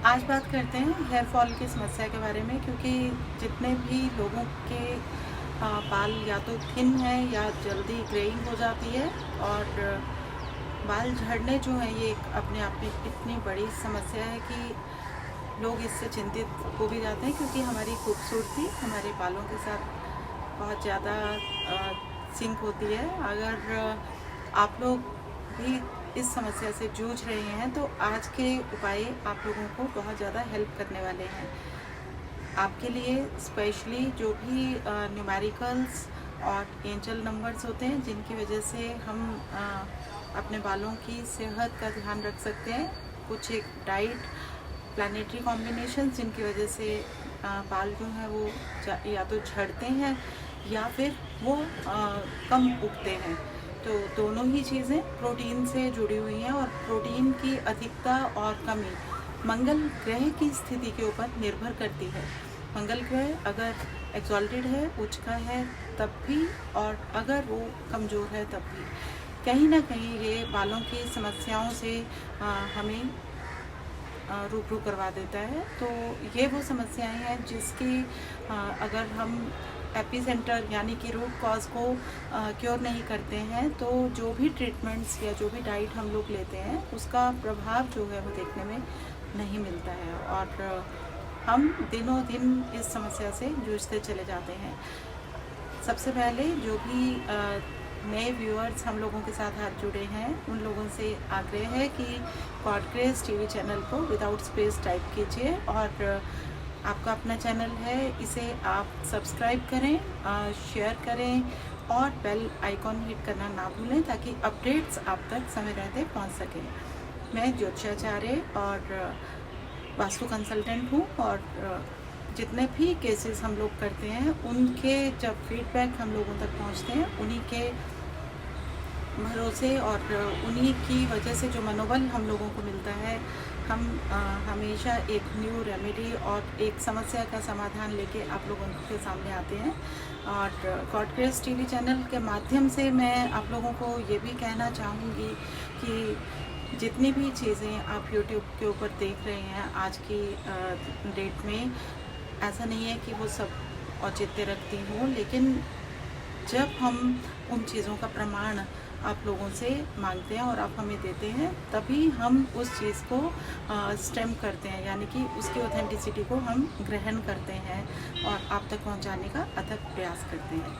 आज बात करते हैं हेयर फॉल की समस्या के बारे में, क्योंकि जितने भी लोगों के बाल या तो थिन है या जल्दी ग्रेइंग हो जाती है, और बाल झड़ने जो हैं ये अपने आप में इतनी बड़ी समस्या है कि लोग इससे चिंतित हो भी जाते हैं, क्योंकि हमारी खूबसूरती हमारे बालों के साथ बहुत ज़्यादा सिंक होती है। अगर आप लोग भी इस समस्या से जूझ रहे हैं तो आज के उपाय आप लोगों को बहुत ज़्यादा हेल्प करने वाले हैं। आपके लिए स्पेशली जो भी न्यूमेरिकल्स और एंजल नंबर्स होते हैं, जिनकी वजह से हम अपने बालों की सेहत का ध्यान रख सकते हैं। कुछ एक डाइट प्लानिटरी कॉम्बिनेशन जिनकी वजह से बाल जो है वो या तो झड़ते हैं या फिर वो कम उगते हैं। तो दोनों ही चीज़ें प्रोटीन से जुड़ी हुई हैं, और प्रोटीन की अधिकता और कमी मंगल ग्रह की स्थिति के ऊपर निर्भर करती है। मंगल ग्रह अगर एक्सॉल्टेड है, उच्च का है, तब भी, और अगर वो कमज़ोर है तब भी कहीं ना कहीं ये बालों की समस्याओं से हमें रूबरू करवा देता है। तो ये वो समस्याएं हैं जिसकी अगर हम एपिसेंटर यानी कि रूट कॉज को क्योर नहीं करते हैं, तो जो भी ट्रीटमेंट्स या जो भी डाइट हम लोग लेते हैं उसका प्रभाव जो है वो देखने में नहीं मिलता है, और हम दिनों दिन इस समस्या से जूझते चले जाते हैं। सबसे पहले जो भी नए व्यूअर्स हम लोगों के साथ आज जुड़े हैं, उन लोगों से आग्रह है कि पॉडकास्ट टीवी चैनल को विदाउट स्पेस टाइप कीजिए, और आपका अपना चैनल है, इसे आप सब्सक्राइब करें, शेयर करें और बेल आइकॉन हिट करना ना भूलें, ताकि अपडेट्स आप तक समय रहते पहुंच सकें। मैं ज्योतिषाचार्य और वास्तु कंसल्टेंट हूँ, और जितने भी केसेस हम लोग करते हैं उनके जब फीडबैक हम लोगों तक पहुँचते हैं, उन्हीं के भरोसे और उन्हीं की वजह से जो मनोबल हम लोगों को मिलता है, हम हमेशा एक न्यू रेमेडी और एक समस्या का समाधान लेके आप लोगों के सामने आते हैं। और पॉडकास्ट टीवी चैनल के माध्यम से मैं आप लोगों को ये भी कहना चाहूँगी कि जितनी भी चीज़ें आप यूट्यूब के ऊपर देख रहे हैं आज की डेट में, ऐसा नहीं है कि वो सब औचित्य रखती हों, लेकिन जब हम उन चीज़ों का प्रमाण आप लोगों से मांगते हैं और आप हमें देते हैं, तभी हम उस चीज़ को स्टेम करते हैं, यानी कि उसकी ऑथेंटिसिटी को हम ग्रहण करते हैं और आप तक पहुंचाने का अथक प्रयास करते हैं।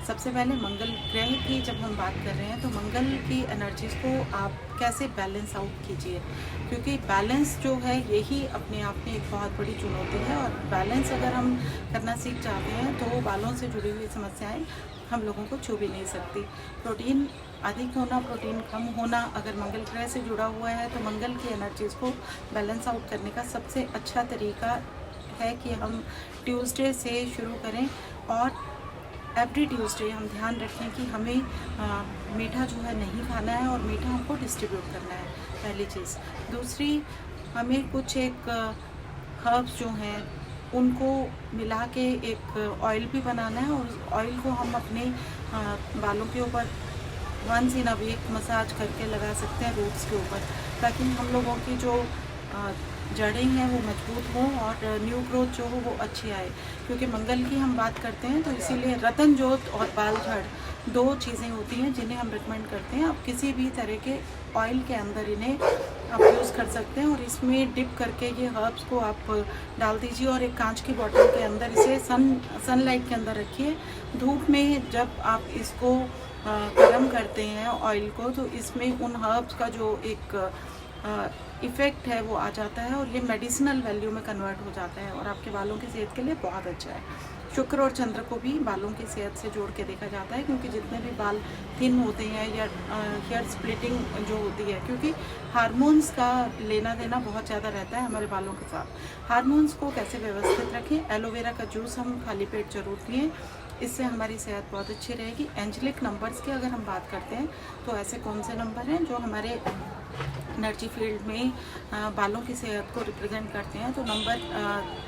सबसे पहले मंगल ग्रह की जब हम बात कर रहे हैं, तो मंगल की एनर्जीज़ को आप कैसे बैलेंस आउट कीजिए, क्योंकि बैलेंस जो है यही अपने आप में एक बहुत बड़ी चुनौती है, और बैलेंस अगर हम करना सीख जाते हैं तो बालों से जुड़ी हुई समस्याएं हम लोगों को छू भी नहीं सकती। प्रोटीन अधिक होना, प्रोटीन कम होना अगर मंगल ग्रह से जुड़ा हुआ है, तो मंगल की एनर्जीज़ को बैलेंस आउट करने का सबसे अच्छा तरीका है कि हम ट्यूसडे से शुरू करें, और एवरी ट्यूसडे हम ध्यान रखें कि हमें मीठा जो है नहीं खाना है, और मीठा हमको डिस्ट्रीब्यूट करना है, पहली चीज़। दूसरी, हमें कुछ एक हर्ब्स जो हैं उनको मिला के एक ऑयल भी बनाना है, और उस ऑयल को हम अपने बालों के ऊपर once in a week massage करके लगा सकते हैं रूट्स के ऊपर, ताकि हम लोगों की जो जड़ें हैं वो मजबूत हों और न्यू ग्रोथ जो हो वो अच्छी आए। क्योंकि मंगल की हम बात करते हैं, तो इसीलिए रतन जोत और बाल झड़ दो चीज़ें होती हैं जिन्हें हम रिकमेंड करते हैं। आप किसी भी तरह के ऑयल के अंदर इन्हें आप यूज़ कर सकते हैं, और इसमें डिप करके ये हर्ब्स को आप डाल दीजिए, और एक कांच की बॉटल के अंदर इसे सनलाइट के अंदर रखिए। धूप में जब आप इसको गर्म करते हैं ऑयल को, तो इसमें उन हर्ब्स का जो एक इफ़ेक्ट है वो आ जाता है, और ये मेडिसिनल वैल्यू में कन्वर्ट हो जाता है, और आपके बालों की सेहत के लिए बहुत अच्छा है। शुक्र और चंद्र को भी बालों की सेहत से जोड़ के देखा जाता है, क्योंकि जितने भी बाल थिन होते हैं या हेयर स्प्लिटिंग जो होती है, क्योंकि हार्मोन्स का लेना देना बहुत ज़्यादा रहता है हमारे बालों के साथ। हार्मोन्स को कैसे व्यवस्थित रखें, एलोवेरा का जूस हम खाली पेट जरूर पिएँ, इससे हमारी सेहत बहुत अच्छी रहेगी। एंजेलिक नंबर्स की अगर हम बात करते हैं, तो ऐसे कौन से नंबर हैं जो हमारे एनर्जी फील्ड में बालों की सेहत को रिप्रेजेंट करते हैं? तो नंबर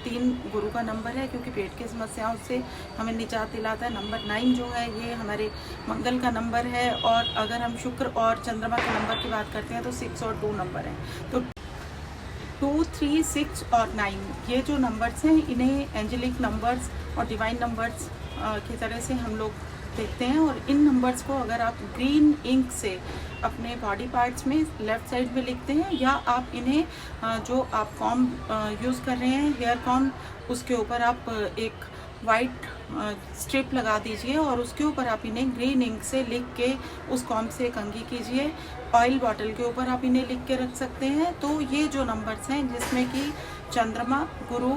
3 गुरु का नंबर है, क्योंकि पेट की समस्याओं से हमें निजात दिलाता है। नंबर 9 जो है ये हमारे मंगल का नंबर है, और अगर हम शुक्र और चंद्रमा के नंबर की बात करते हैं तो 6 और 2 नंबर हैं। तो 2, 3, 6 और 9 ये जो नंबर्स हैं इन्हें एंजेलिक नंबर्स और डिवाइन नंबर्स की तरह से हम लोग देखते हैं। और इन नंबर्स को अगर आप ग्रीन इंक से अपने बॉडी पार्ट्स में लेफ़्ट साइड में लिखते हैं, या आप इन्हें जो आप कॉम यूज़ कर रहे हैं हेयर कॉम, उसके ऊपर आप एक वाइट स्ट्रिप लगा दीजिए और उसके ऊपर आप इन्हें ग्रीन इंक से लिख के उस कॉम से कंघी कीजिए। ऑयल बॉटल के ऊपर आप इन्हें लिख के रख सकते हैं। तो ये जो नंबर्स हैं जिसमें कि चंद्रमा, गुरु,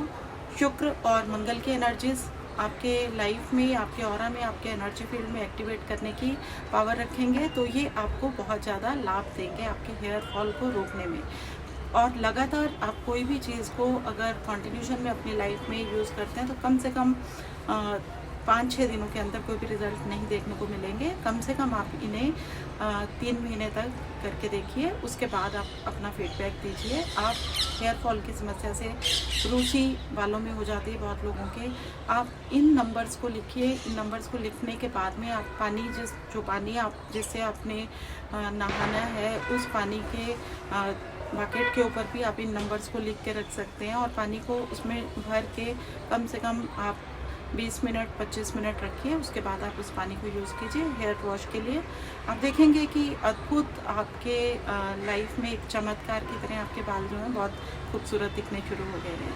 शुक्र और मंगल की एनर्जीज आपके लाइफ में, आपके ऑरा में, आपके एनर्जी फील्ड में एक्टिवेट करने की पावर रखेंगे, तो ये आपको बहुत ज़्यादा लाभ देंगे आपके हेयर फॉल को रोकने में। और लगातार आप कोई भी चीज़ को अगर कंटिन्यूशन में अपनी लाइफ में यूज़ करते हैं तो कम से कम 5-6 दिनों के अंदर कोई भी रिज़ल्ट नहीं देखने को मिलेंगे। कम से कम आप इन्हें 3 महीने तक करके देखिए, उसके बाद आप अपना फीडबैक दीजिए। आप हेयर फॉल की समस्या से रूसी वालों में हो जाती है बहुत लोगों के। आप इन नंबर्स को लिखिए। इन नंबर्स को लिखने के बाद में आप पानी जो पानी आप जिससे आपने नहाना है, उस पानी के बकेट के ऊपर भी आप इन नंबर्स को लिख के रख सकते हैं और पानी को उसमें भर के कम से कम आप 20 मिनट 25 मिनट रखिए। उसके बाद आप उस पानी को यूज़ कीजिए हेयर वॉश के लिए। आप देखेंगे कि अद्भुत आपके लाइफ में एक चमत्कार की तरह आपके बाल जो हैं बहुत खूबसूरत दिखने शुरू हो गए हैं।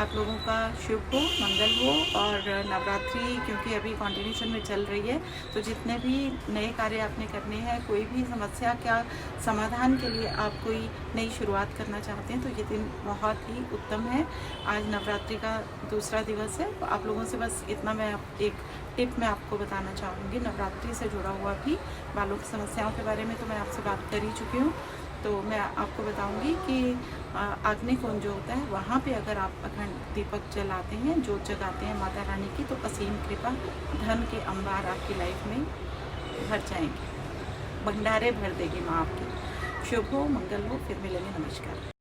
आप लोगों का शुभ हो, मंगल हो। और नवरात्रि क्योंकि अभी कंटिन्यूशन में चल रही है, तो जितने भी नए कार्य आपने करने हैं, कोई भी समस्या का समाधान के लिए आप कोई नई शुरुआत करना चाहते हैं, तो ये दिन बहुत ही उत्तम है। आज नवरात्रि का दूसरा दिवस है। आप लोगों से बस इतना मैं एक टिप मैं आपको बताना चाहूँगी। नवरात्रि से जुड़ा हुआ भी बालों की समस्याओं के बारे में तो मैं आपसे बात कर ही चुकी हूँ। तो मैं आपको बताऊंगी कि अग्निकुंज जो होता है वहाँ पे अगर आप अखंड दीपक जलाते हैं, जोत जगाते हैं माता रानी की, तो असीम कृपा, धन के अंबार आपकी लाइफ में भर जाएंगे, भंडारे भर देगी माँ आपकी। शुभ हो, मंगल हो। फिर मिलेंगे। नमस्कार।